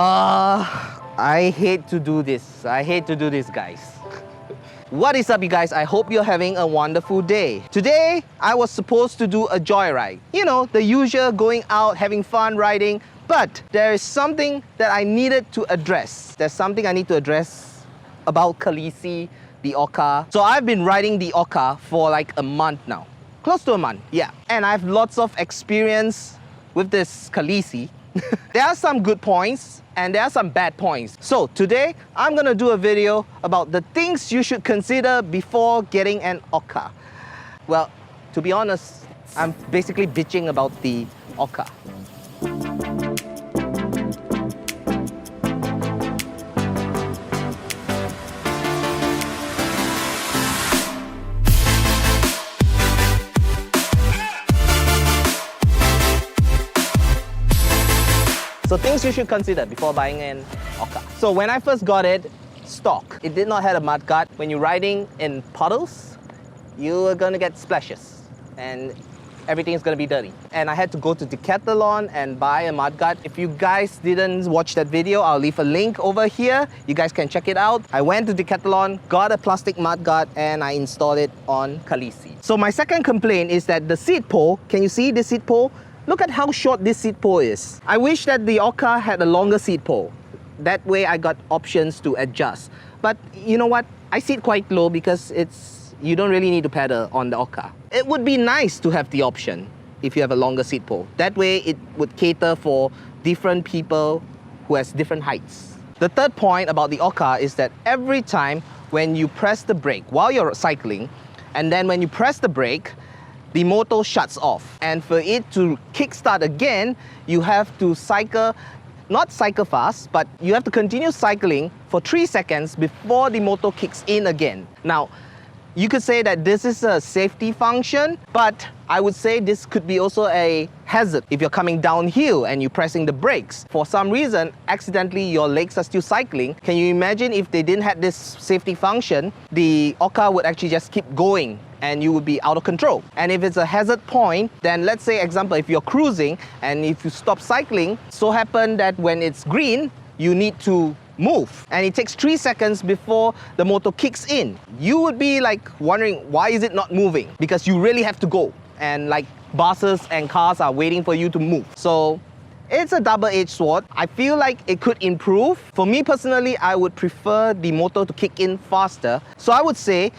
I hate to do this. I hate to do this, guys. What is up, you guys? I hope you're having a wonderful day. Today, I was supposed to do a joyride. You know, the usual going out, having fun riding. But there is something that I needed to address. There's something I need to address about Khaleesi, the ORCA. So I've been riding the ORCA for like a month now. Close to a month, yeah. And I have lots of experience with this Khaleesi. There are some good points and there are some bad points. So today, I'm gonna do a video about the things you should consider before getting an ORCA. Well, to be honest, I'm basically bitching about the ORCA. So things you should consider before buying an ORCA. So when I first got it, stock, it did not have a mudguard. When you're riding in puddles, you are gonna get splashes and everything is gonna be dirty. And I had to go to Decathlon and buy a mudguard. If you guys didn't watch that video, I'll leave a link over here. You guys can check it out. I went to Decathlon, got a plastic mudguard, and I installed it on Khaleesi. So my second complaint is that the seat pole, can you see the seat pole? Look at how short this seat pole is. I wish that the ORCA had a longer seat pole. That way I got options to adjust. But you know what? I sit quite low because you don't really need to pedal on the ORCA. It would be nice to have the option if you have a longer seat pole. That way it would cater for different people who has different heights. The third point about the ORCA is that every time when you press the brake while you're cycling, and then when you press the brake, the motor shuts off. And for it to kickstart again, you have to cycle, not cycle fast, but you have to continue cycling for 3 seconds before the motor kicks in again. Now, you could say that this is a safety function, but I would say this could be also a hazard. If you're coming downhill and you're pressing the brakes, for some reason, accidentally your legs are still cycling. Can you imagine if they didn't have this safety function, the ORCA would actually just keep going and you would be out of control. And if it's a hazard point, then let's say, example, if you're cruising and if you stop cycling, so happen that when it's green, you need to move. And it takes 3 seconds before the motor kicks in. You would be like wondering, why is it not moving? Because you really have to go. And like buses and cars are waiting for you to move. So it's a double-edged sword. I feel like it could improve. For me personally, I would prefer the motor to kick in faster. So I would say,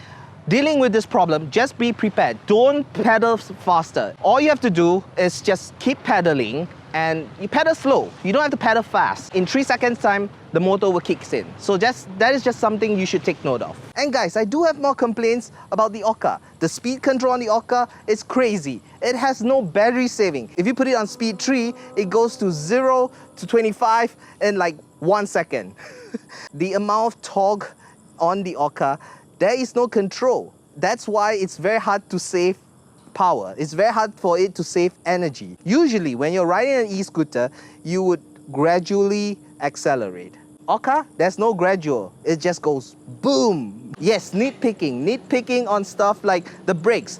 dealing with this problem, just be prepared. Don't pedal faster. All you have to do is just keep pedaling and you pedal slow. You don't have to pedal fast. In 3 seconds time, the motor will kick in. So that is just something you should take note of. And guys, I do have more complaints about the ORCA. The speed control on the ORCA is crazy. It has no battery saving. If you put it on speed 3, it goes to 0 to 25 in like 1 second. The amount of torque on the ORCA, there is no control. That's why it's very hard to save power. It's very hard for it to save energy. Usually, when you're riding an e-scooter, you would gradually accelerate. ORCA, there's no gradual. It just goes boom. Yes, nitpicking on stuff like the brakes.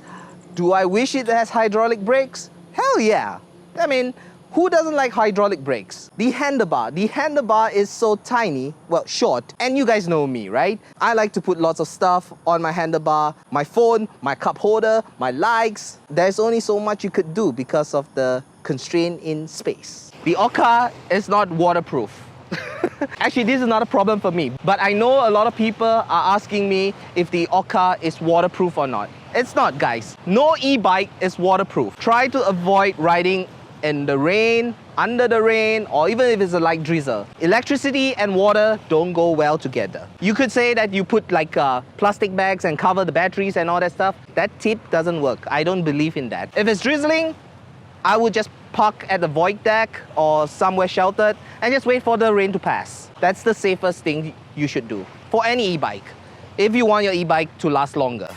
Do I wish it has hydraulic brakes? Hell yeah. I mean, who doesn't like hydraulic brakes? The handlebar is so tiny, well, short, and you guys know me, right? I like to put lots of stuff on my handlebar, my phone, my cup holder, my lights. There's only so much you could do because of the constraint in space. The ORCA is not waterproof. Actually, this is not a problem for me, but I know a lot of people are asking me if the ORCA is waterproof or not. It's not, guys. No e-bike is waterproof. Try to avoid riding in the rain, under the rain, or even if it's a light drizzle. Electricity and water don't go well together. You could say that you put like plastic bags and cover the batteries and all that stuff. That tip doesn't work. I don't believe in that. If it's drizzling, I would just park at the void deck or somewhere sheltered and just wait for the rain to pass. That's the safest thing you should do for any e-bike, if you want your e-bike to last longer.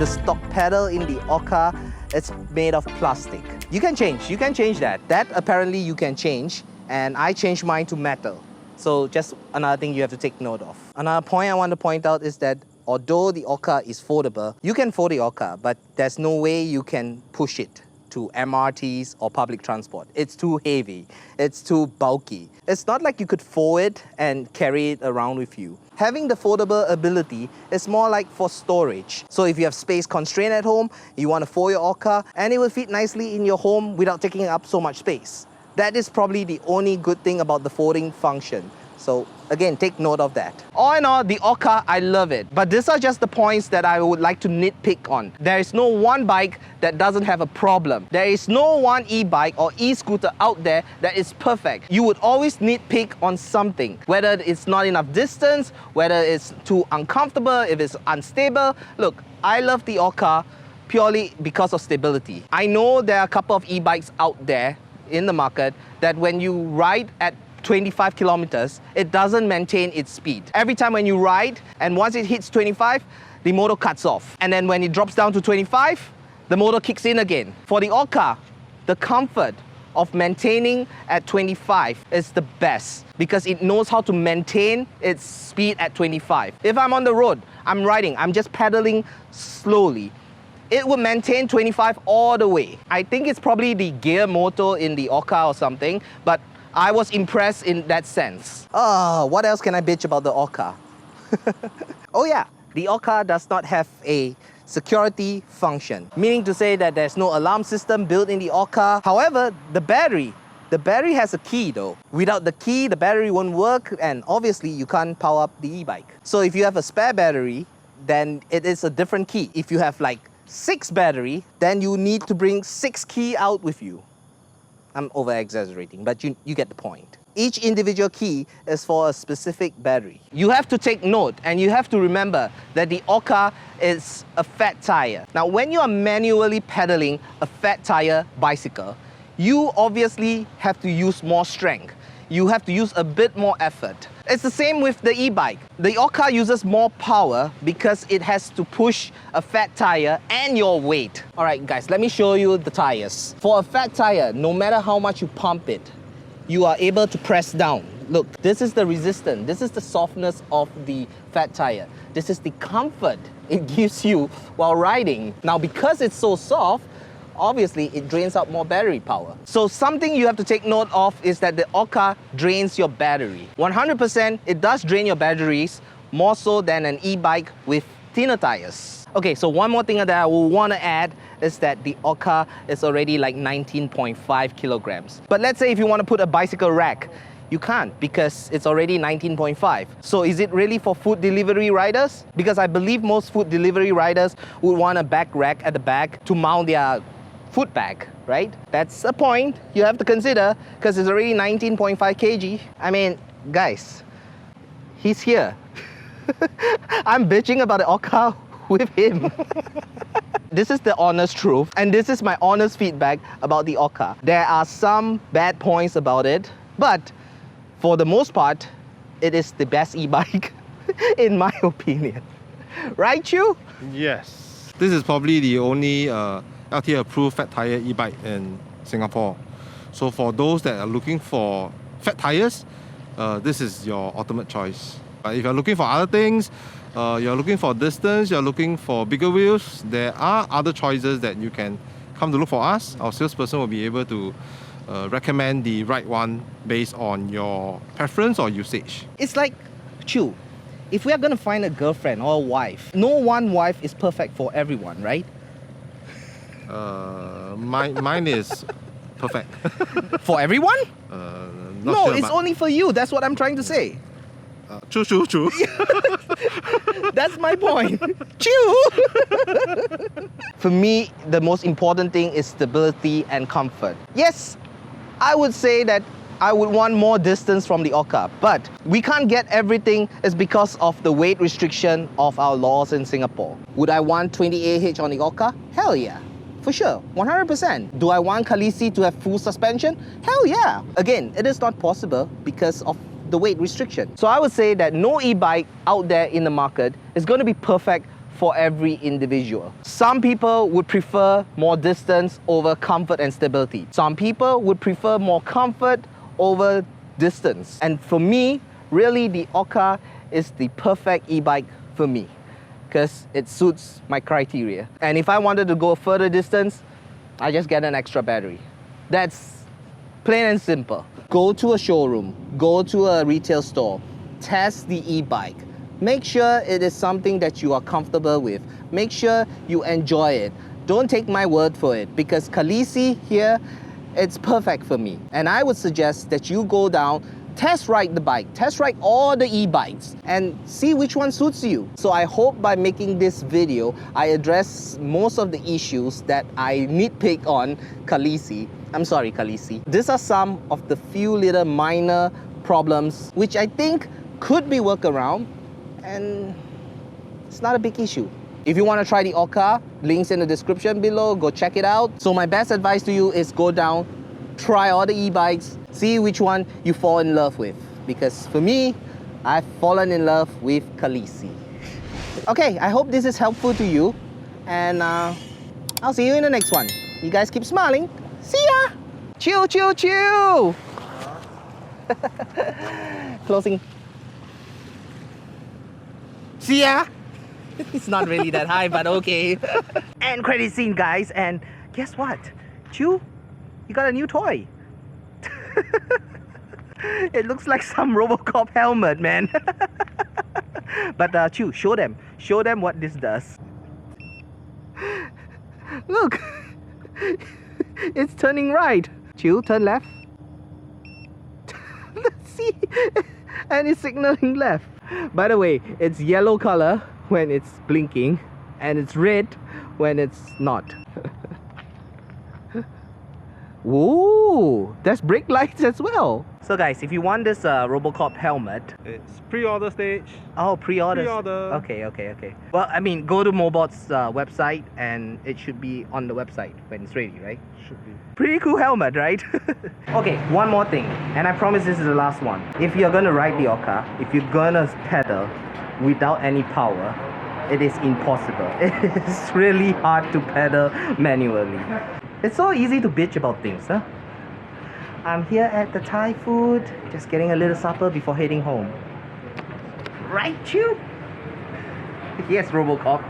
stock pedal in the ORCA, it's made of plastic. You can change that. That apparently you can change, and I changed mine to metal. So just another thing you have to take note of. Another point I want to point out is that although the ORCA is foldable, you can fold the ORCA, but there's no way you can push it to MRTs or public transport. It's too heavy, it's too bulky. It's not like you could fold it and carry it around with you. Having the foldable ability is more like for storage. So if you have space constraint at home, you want to fold your ORCA, and it will fit nicely in your home without taking up so much space. That is probably the only good thing about the folding function. So again, take note of that. All in all, the ORCA, I love it. But these are just the points that I would like to nitpick on. There is no one bike that doesn't have a problem. There is no one e-bike or e-scooter out there that is perfect. You would always nitpick on something, whether it's not enough distance, whether it's too uncomfortable, if it's unstable. Look, I love the ORCA purely because of stability. I know there are a couple of e-bikes out there in the market that when you ride at 25 kilometers, it doesn't maintain its speed. Every time when you ride, and once it hits 25, the motor cuts off. And then when it drops down to 25, the motor kicks in again. For the ORCA, the comfort of maintaining at 25 is the best because it knows how to maintain its speed at 25. If I'm on the road, I'm riding, I'm just pedaling slowly, it will maintain 25 all the way. I think it's probably the gear motor in the ORCA or something, but I was impressed in that sense. What else can I bitch about the ORCA? Oh yeah, the ORCA does not have a security function, meaning to say that there's no alarm system built in the ORCA. However, the battery has a key though. Without the key, the battery won't work, and obviously you can't power up the e-bike. So if you have a spare battery, then it is a different key. If you have like 6 battery, then you need to bring 6 key out with you. I'm over-exaggerating, but you get the point. Each individual key is for a specific battery. You have to take note, and you have to remember that the ORCA is a fat tire. Now, when you are manually pedaling a fat tire bicycle, you obviously have to use more strength. You have to use a bit more effort. It's the same with the e-bike. The ORCA uses more power because it has to push a fat tire and your weight. All right, guys, let me show you the tires. For a fat tire, no matter how much you pump it, you are able to press down. Look, this is the resistance. This is the softness of the fat tire. This is the comfort it gives you while riding. Now, because it's so soft, obviously it drains out more battery power. So something you have to take note of is that the ORCA drains your battery. 100% it does drain your batteries more so than an e-bike with thinner tires. Okay, so one more thing that I will want to add is that the ORCA is already like 19.5 kilograms. But let's say if you want to put a bicycle rack, you can't because it's already 19.5. So is it really for food delivery riders? Because I believe most food delivery riders would want a back rack at the back to mount their food bag, right? That's a point you have to consider because it's already 19.5 kg. I mean, guys, he's here. I'm bitching about the ORCA with him. This is the honest truth, and this is my honest feedback about the ORCA. There are some bad points about it, but for the most part, it is the best e-bike in my opinion. Right, Chu? Yes. This is probably the only LTA approved fat tire e-bike in Singapore. So for those that are looking for fat tires, this is your ultimate choice. If you're looking for other things, you're looking for distance, you're looking for bigger wheels, there are other choices that you can come to look for us. Our salesperson will be able to recommend the right one based on your preference or usage. It's like, Chu, if we are going to find a girlfriend or a wife, no one wife is perfect for everyone, right? Mine is perfect. For everyone? Not no, sure, it's only for you. That's what I'm trying to say. True. That's my point. Chew! For me, the most important thing is stability and comfort. Yes, I would say that I would want more distance from the ORCA, but we can't get everything is because of the weight restriction of our laws in Singapore. Would I want 20 AH on the ORCA? Hell yeah. For sure, 100%. Do I want Khaleesi to have full suspension? Hell yeah. Again, it is not possible because of the weight restriction. So I would say that no e-bike out there in the market is going to be perfect for every individual. Some people would prefer more distance over comfort and stability. Some people would prefer more comfort over distance. And for me, really the ORCA is the perfect e-bike for me because it suits my criteria. And if I wanted to go further distance, I just get an extra battery. That's plain and simple. Go to a showroom, go to a retail store, test the e-bike. Make sure it is something that you are comfortable with. Make sure you enjoy it. Don't take my word for it because Khaleesi here, it's perfect for me. And I would suggest that you go down, test ride the bike, test ride all the e-bikes and see which one suits you. So I hope by making this video, I address most of the issues that I nitpick on Khaleesi. I'm sorry, Khaleesi. These are some of the few little minor problems which I think could be worked around and it's not a big issue. If you want to try the ORCA, links in the description below, go check it out. So my best advice to you is go down, try all the e-bikes, see which one you fall in love with. Because for me, I've fallen in love with Khaleesi. Okay, I hope this is helpful to you. And I'll see you in the next one. You guys keep smiling. See ya! Chill, chill, chill! Closing. See ya! It's not really that high, but okay. And credit scene, guys. And guess what? Chew, you got a new toy. It looks like some Robocop helmet, man. But Chew, show them what this does. Look, it's turning right. Chew, turn left. Let's see, and it's signaling left. By the way, it's yellow color when it's blinking, and it's red when it's not. Ooh, there's brake lights as well. So guys, if you want this Robocop helmet, It's pre-order stage. oh, pre-order. Pre-order. Okay. Well, I mean, go to Mobot's website, and it should be on the website when it's ready, right? Should be. Pretty cool helmet, right? Okay, one more thing, and I promise this is the last one. If you're gonna ride the ORCA, if you're gonna pedal without any power, it is impossible. It's really hard to pedal manually. It's so easy to bitch about things, huh? I'm here at the Thai food, just getting a little supper before heading home. Right, Chew? Yes, Robocop.